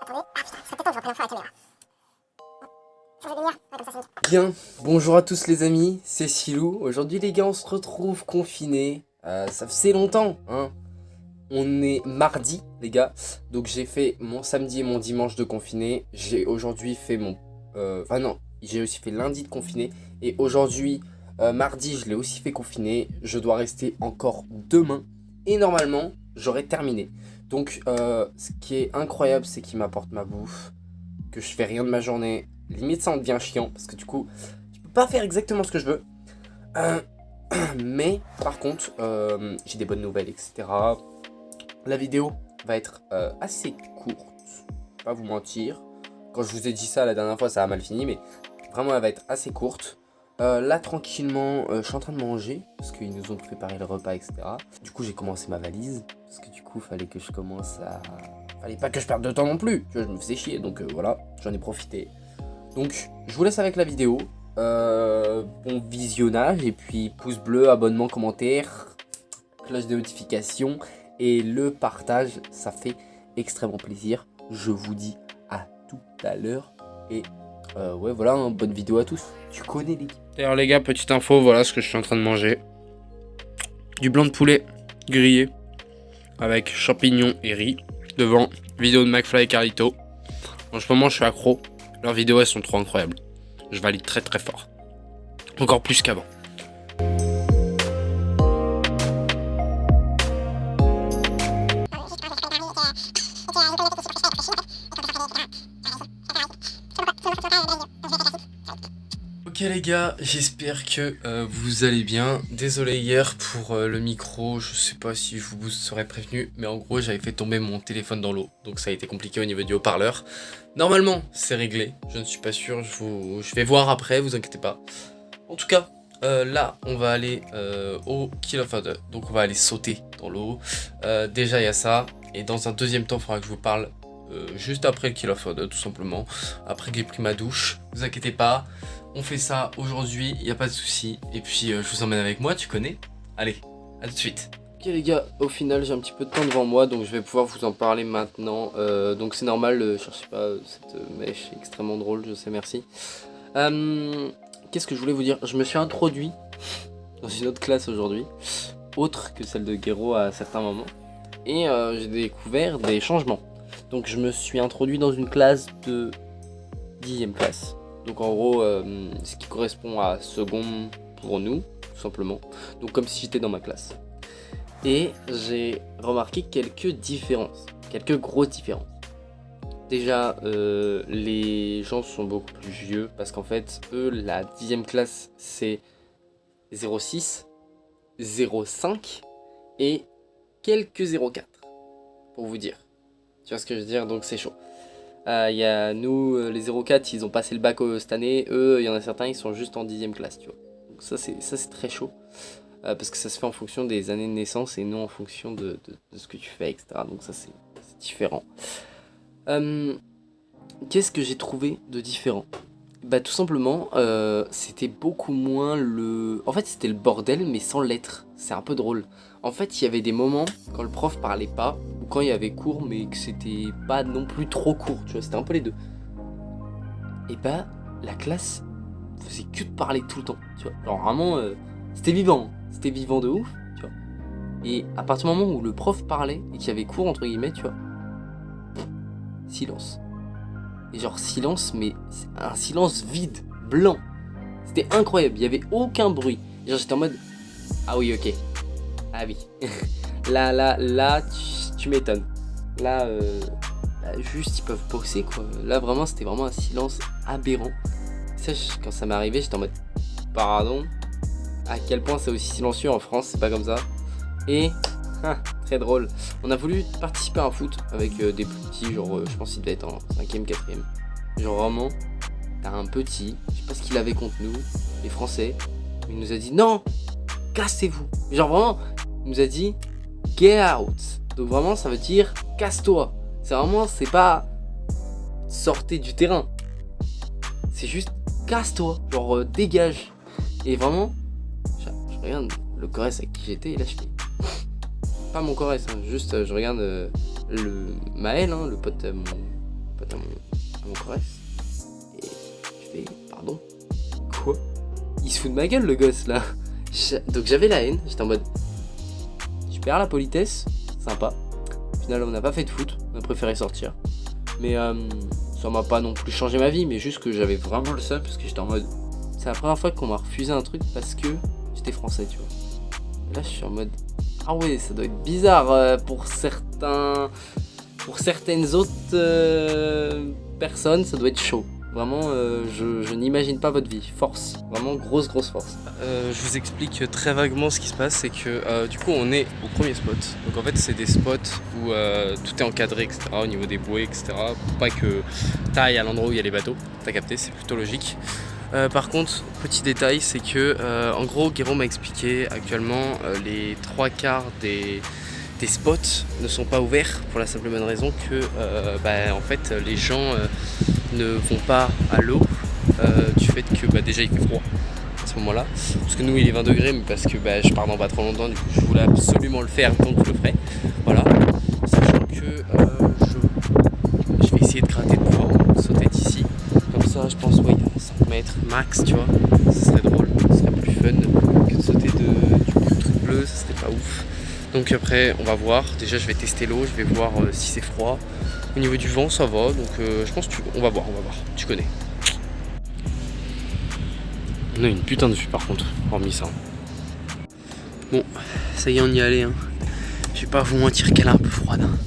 Attendez. Ah putain, ça peut-être que je vais pas faire la caméra. Changer de lumière. Ouais, comme ça, c'est mieux. Bien, bonjour à tous les amis, c'est Silou. Aujourd'hui les gars, on se retrouve confinés. Ça faisait longtemps, hein. On est mardi les gars, donc j'ai fait mon samedi et mon dimanche de confiné. J'ai aujourd'hui fait mon... j'ai aussi fait lundi de confiné. Et aujourd'hui, mardi, je l'ai aussi fait confiner. Je dois rester encore demain. Et normalement, j'aurai terminé. Donc ce qui est incroyable, c'est qu'il m'apporte ma bouffe, que je fais rien de ma journée. Limite ça en devient chiant parce que du coup je peux pas faire exactement ce que je veux. Mais par contre j'ai des bonnes nouvelles, etc. La vidéo va être assez courte, pas vous mentir. Quand je vous ai dit ça la dernière fois ça a mal fini, mais vraiment elle va être assez courte. Là tranquillement je suis en train de manger parce qu'ils nous ont préparé le repas, etc. Du coup j'ai commencé ma valise parce que du coup fallait que je commence à... Fallait pas que je perde de temps non plus, tu vois, je me faisais chier, donc voilà, j'en ai profité. Donc je vous laisse avec la vidéo, bon visionnage, et puis pouce bleu, abonnement, commentaire, cloche de notification et le partage, ça fait extrêmement plaisir. Je vous dis à tout à l'heure et ouais voilà, hein, bonne vidéo à tous, tu connais les gars. D'ailleurs les gars, petite info, voilà ce que je suis en train de manger. Du blanc de poulet grillé avec champignons et riz. Devant, vidéo de McFly et Carlito. En ce moment je suis accro. Leurs vidéos elles sont trop incroyables. Je valide très très fort. Encore plus qu'avant. Ok les gars, j'espère que vous allez bien. Désolé hier pour le micro, je sais pas si je vous serais prévenu, mais en gros j'avais fait tomber mon téléphone dans l'eau, donc ça a été compliqué au niveau du haut-parleur. Normalement c'est réglé, je ne suis pas sûr, je vais voir après, vous inquiétez pas. En tout cas, là on va aller au Kill of Thunder, donc on va aller sauter dans l'eau. Déjà il y a ça, et dans un deuxième temps il faudra que je vous parle juste après le Kill of Thunder tout simplement, après que j'ai pris ma douche, vous inquiétez pas. On fait ça aujourd'hui, il n'y a pas de souci. Et puis je vous emmène avec moi, tu connais. Allez, à tout de suite. Ok les gars, au final j'ai un petit peu de temps devant moi, donc je vais pouvoir vous en parler maintenant. Donc c'est normal, cherchez pas, cette mèche est extrêmement drôle, je sais, merci. Qu'est-ce que je voulais vous dire? Je me suis introduit dans une autre classe aujourd'hui, autre que celle de Guéraud à certains moments. Et j'ai découvert des changements. Donc je me suis introduit dans une classe de 10e classe. Donc en gros, ce qui correspond à seconde pour nous, tout simplement. Donc comme si j'étais dans ma classe. Et j'ai remarqué quelques différences, quelques grosses différences. Déjà, les gens sont beaucoup plus vieux parce qu'en fait, eux, la 10e classe, c'est 06, 05 et quelques 04, pour vous dire. Tu vois ce que je veux dire? Donc c'est chaud. Y a nous, les 04, ils ont passé le bac cette année. Eux, il y en a certains, ils sont juste en 10e classe, tu vois. Donc ça c'est très chaud. Parce que ça se fait en fonction des années de naissance et non en fonction de ce que tu fais, etc. Donc ça c'est différent. Qu'est-ce que j'ai trouvé de différent? Bah tout simplement, c'était beaucoup moins le... En fait c'était le bordel mais sans lettres. C'est un peu drôle. En fait il y avait des moments quand le prof parlait pas, ou quand il y avait cours mais que c'était pas non plus trop court, tu vois, c'était un peu les deux. Et bah la classe faisait que de parler tout le temps, tu vois. Genre vraiment, c'était vivant de ouf, tu vois. Et à partir du moment où le prof parlait et qu'il y avait cours entre guillemets, tu vois, silence. Et genre silence, mais un silence vide, blanc. C'était incroyable, il n'y avait aucun bruit. Et genre j'étais en mode, ah oui ok, ah oui. là tu m'étonnes. Là, juste ils peuvent bosser quoi. Là vraiment c'était vraiment un silence aberrant. Ça, quand ça m'est arrivé j'étais en mode, pardon, à quel point c'est aussi silencieux en France, c'est pas comme ça. Et... très drôle. On a voulu participer à un foot avec des petits, genre je pense qu'il devait être en 5ème, 4ème. Genre vraiment, t'as un petit, je sais pas ce qu'il avait contre nous, les Français. Il nous a dit non, cassez-vous. Genre vraiment, il nous a dit get out. Donc vraiment ça veut dire casse-toi. C'est vraiment, c'est pas sortez du terrain. C'est juste casse-toi, genre dégage. Et vraiment, je regarde le Corrèze avec qui j'étais et là je fais... Pas mon Corrèze, hein, juste je regarde le Maël, hein, le pote, mon pote à mon Corrèze. Et je fais, pardon? Quoi? Il se fout de ma gueule le gosse là. Donc j'avais la haine, j'étais en mode, je perds la politesse, sympa. Au final on n'a pas fait de foot, on a préféré sortir. Mais ça m'a pas non plus changé ma vie, mais juste que j'avais vraiment le seum parce que j'étais en mode, c'est la première fois qu'on m'a refusé un truc parce que j'étais français, tu vois. Et là je suis en mode, ah ouais, ça doit être bizarre pour certaines autres personnes, ça doit être chaud. Vraiment, je n'imagine pas votre vie. Force, vraiment grosse force. Je vous explique très vaguement ce qui se passe, c'est que du coup on est au premier spot. Donc en fait c'est des spots où tout est encadré, etc. Au niveau des bouées, etc. Pour pas que t'ailles à l'endroit où il y a les bateaux. T'as capté, c'est plutôt logique. Par contre, petit détail, c'est que en gros Guéraud m'a expliqué actuellement les 3/4 des spots ne sont pas ouverts pour la simple et bonne raison que en fait les gens ne vont pas à l'eau du fait que déjà il fait froid à ce moment là parce que nous il est 20 degrés mais parce que je pars dans pas trop longtemps, du coup je voulais absolument le faire donc je le ferai, voilà, sachant que je vais essayer de gratter de pouvoir sauter d'ici comme ça, je pense oui 5 mètres max, tu vois, ce serait drôle, ce serait plus fun que de sauter du truc bleu, ça serait pas ouf. Donc après on va voir, déjà je vais tester l'eau, je vais voir si c'est froid. Au niveau du vent ça va, donc je pense on va voir, tu connais. On a une putain de vue par contre, hormis ça. Bon, ça y est on y est allé, hein. Je vais pas vous mentir qu'elle est un peu froide, hein.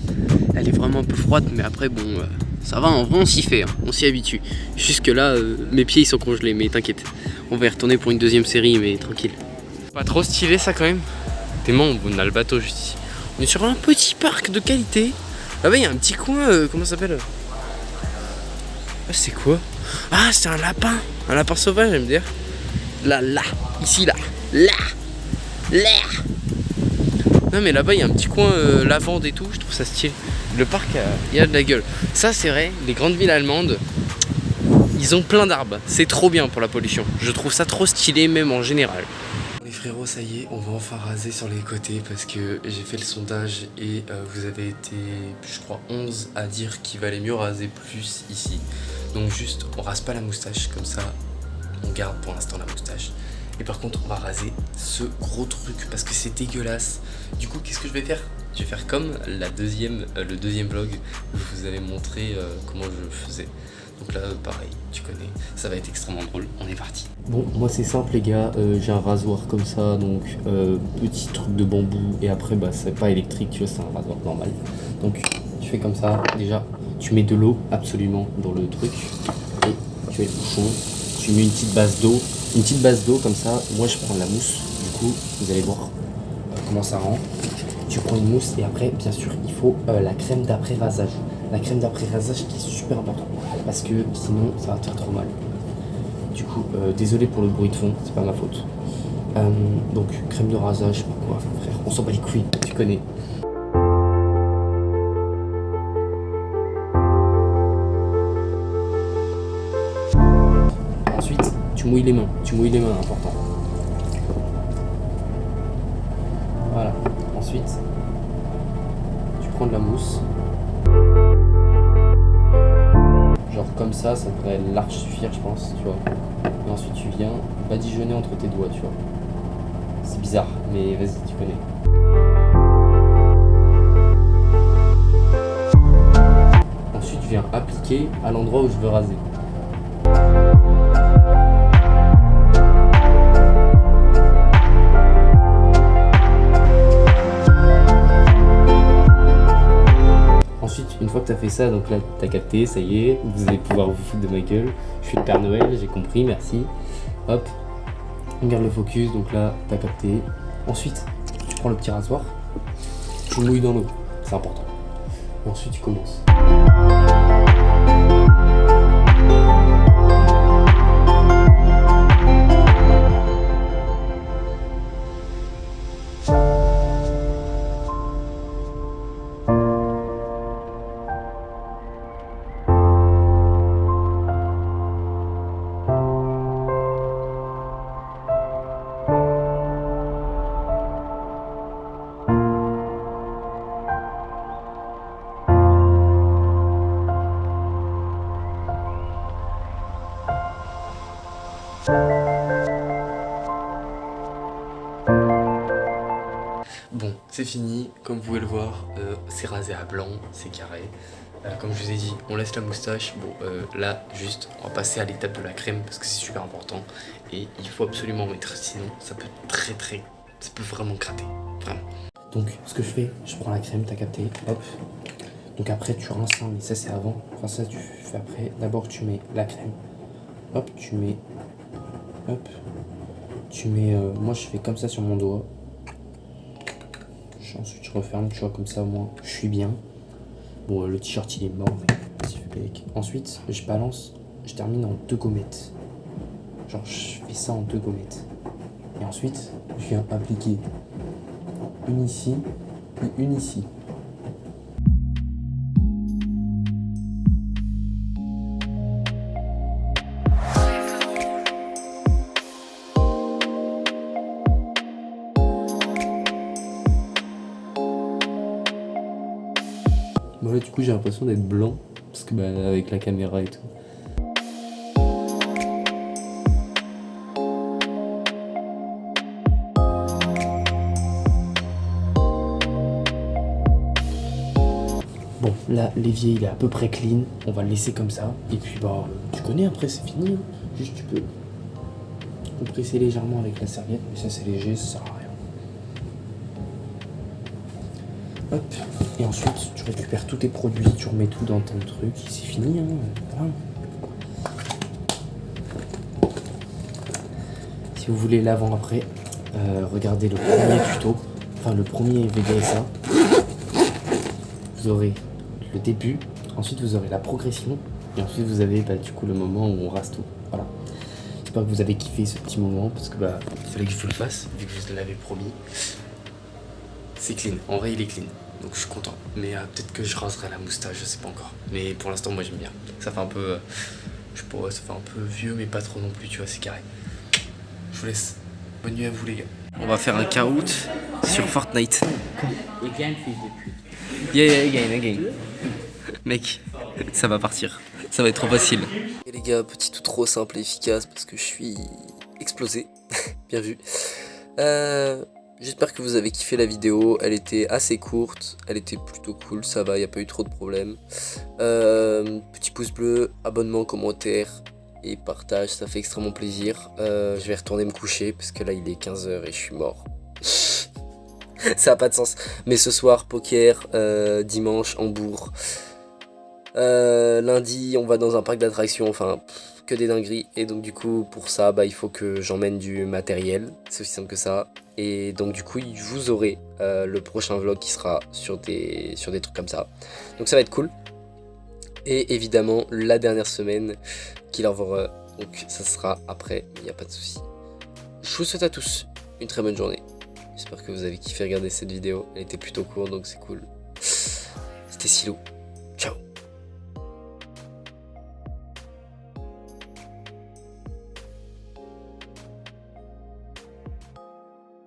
Elle est vraiment un peu froide, mais après bon, ça va, en vrai on s'y fait, hein. On s'y habitue. Jusque là, mes pieds ils sont congelés, mais t'inquiète. On va y retourner pour une deuxième série, mais tranquille. Pas trop stylé ça quand même. T'es on a le bateau juste ici. On est sur un petit parc de qualité. Là-bas, il y a un petit coin, comment ça s'appelle? Ah, c'est quoi? Ah, c'est un lapin. Un lapin sauvage, j'aime dire. Là, ici, là. Non, mais là-bas, il y a un petit coin lavande et tout. Je trouve ça stylé. Le parc, il y a de la gueule. Ça, c'est vrai, les grandes villes allemandes, ils ont plein d'arbres. C'est trop bien pour la pollution. Je trouve ça trop stylé, même en général. Les frérots, ça y est, on va enfin raser sur les côtés parce que j'ai fait le sondage et vous avez été, je crois, 11 à dire qu'il valait mieux raser plus ici. Donc juste, on rase pas la moustache, comme ça, on garde pour l'instant la moustache. Et par contre, on va raser ce gros truc parce que c'est dégueulasse. Du coup, qu'est-ce que je vais faire? Je vais faire comme le deuxième vlog où je vous avais montré comment je le faisais. Donc là, pareil, tu connais, ça va être extrêmement drôle, on est parti. Bon, moi c'est simple les gars, j'ai un rasoir comme ça, donc petit truc de bambou, et après c'est pas électrique, tu vois, c'est un rasoir normal. Donc tu fais comme ça, déjà, tu mets de l'eau absolument dans le truc, et tu mets le bouchon, tu mets une petite base d'eau comme ça. Moi je prends la mousse, du coup, vous allez voir comment ça rend. Tu prends une mousse et après, bien sûr, il faut la crème d'après rasage. La crème d'après rasage qui est super important parce que sinon ça va te faire trop mal. Du coup, désolé pour le bruit de fond, c'est pas ma faute. Donc, crème de rasage, je sais pas quoi, frère, on s'en bat les couilles, tu connais. Ensuite, tu mouilles les mains, important. Voilà, ensuite, tu prends de la mousse. Genre comme ça devrait large suffire, je pense, tu vois. Et ensuite tu viens badigeonner entre tes doigts, tu vois. C'est bizarre, mais vas-y, tu connais. Ensuite je viens appliquer à l'endroit où je veux raser. Ensuite, une fois que tu as fait ça, donc là tu as capté, ça y est, vous allez pouvoir vous foutre de ma gueule. Je suis le Père Noël, j'ai compris, merci. Hop, on garde le focus, donc là tu as capté. Ensuite, tu prends le petit rasoir, tu mouilles dans l'eau, c'est important. Et ensuite tu commences. Bon, c'est fini, comme vous pouvez le voir, c'est rasé à blanc, c'est carré. Comme je vous ai dit, on laisse la moustache. Bon, là, juste, on va passer à l'étape de la crème parce que c'est super important. Et il faut absolument mettre, sinon ça peut ça peut vraiment gratter, vraiment. Donc, ce que je fais, je prends la crème, t'as capté, hop. Donc après, tu rinces, hein, mais ça c'est avant. Enfin, ça tu fais après. D'abord, tu mets la crème. Hop, tu mets, hop. Tu mets, moi je fais comme ça sur mon doigt. Ensuite, je referme, tu vois, comme ça, au moins, je suis bien. Bon, le t-shirt, il est mort, mais vas-y, fais avec. Ensuite, je balance, je termine en 2 gommettes. Genre, je fais ça en 2 gommettes. Et ensuite, je viens appliquer une ici et une ici. Bon là du coup j'ai l'impression d'être blanc parce que avec la caméra et tout. Bon là l'évier il est à peu près clean, on va le laisser comme ça et puis bah tu connais après c'est fini, hein. Juste tu peux compresser légèrement avec la serviette mais ça c'est léger, ça sert à rien. Hop, et ensuite tu récupères tous tes produits, tu remets tout dans ton truc, et c'est fini, hein. Voilà. Si vous voulez l'avant-après, regardez le premier tuto, enfin le premier VDSA. Vous aurez le début, ensuite vous aurez la progression, et ensuite vous avez du coup le moment où on rase tout. Voilà. J'espère que vous avez kiffé ce petit moment, parce que il fallait que je vous le fasse, vu que je vous l'avais promis. C'est clean, en vrai il est clean, donc je suis content. Mais peut-être que je raserai la moustache, je sais pas encore. Mais pour l'instant moi j'aime bien. Ça fait un peu, je sais pas, ça fait un peu vieux mais pas trop non plus, tu vois, c'est carré. Je vous laisse. Bonne nuit à vous les gars. On va faire un caout sur Fortnite. Again, fils de pute. Yeah, again. Mec, ça va partir. Ça va être trop facile. Et les gars, petit tout trop simple et efficace parce que je suis explosé. Bien vu. J'espère que vous avez kiffé la vidéo. Elle était assez courte. Elle était plutôt cool. Ça va, il n'y a pas eu trop de problèmes. Petit pouce bleu, abonnement, commentaire et partage. Ça fait extrêmement plaisir. Je vais retourner me coucher parce que là, il est 15h et je suis mort. Ça n'a pas de sens. Mais ce soir, poker. Dimanche, Hambourg. Lundi, on va dans un parc d'attractions. Enfin, que des dingueries. Et donc, du coup, pour ça, il faut que j'emmène du matériel. C'est aussi simple que ça. Et donc, du coup, vous aurez le prochain vlog qui sera sur des trucs comme ça. Donc, ça va être cool. Et évidemment, la dernière semaine qui leur va. Donc, ça sera après. Il n'y a pas de souci. Je vous souhaite à tous une très bonne journée. J'espère que vous avez kiffé regarder cette vidéo. Elle était plutôt courte, donc c'est cool. C'était Silou.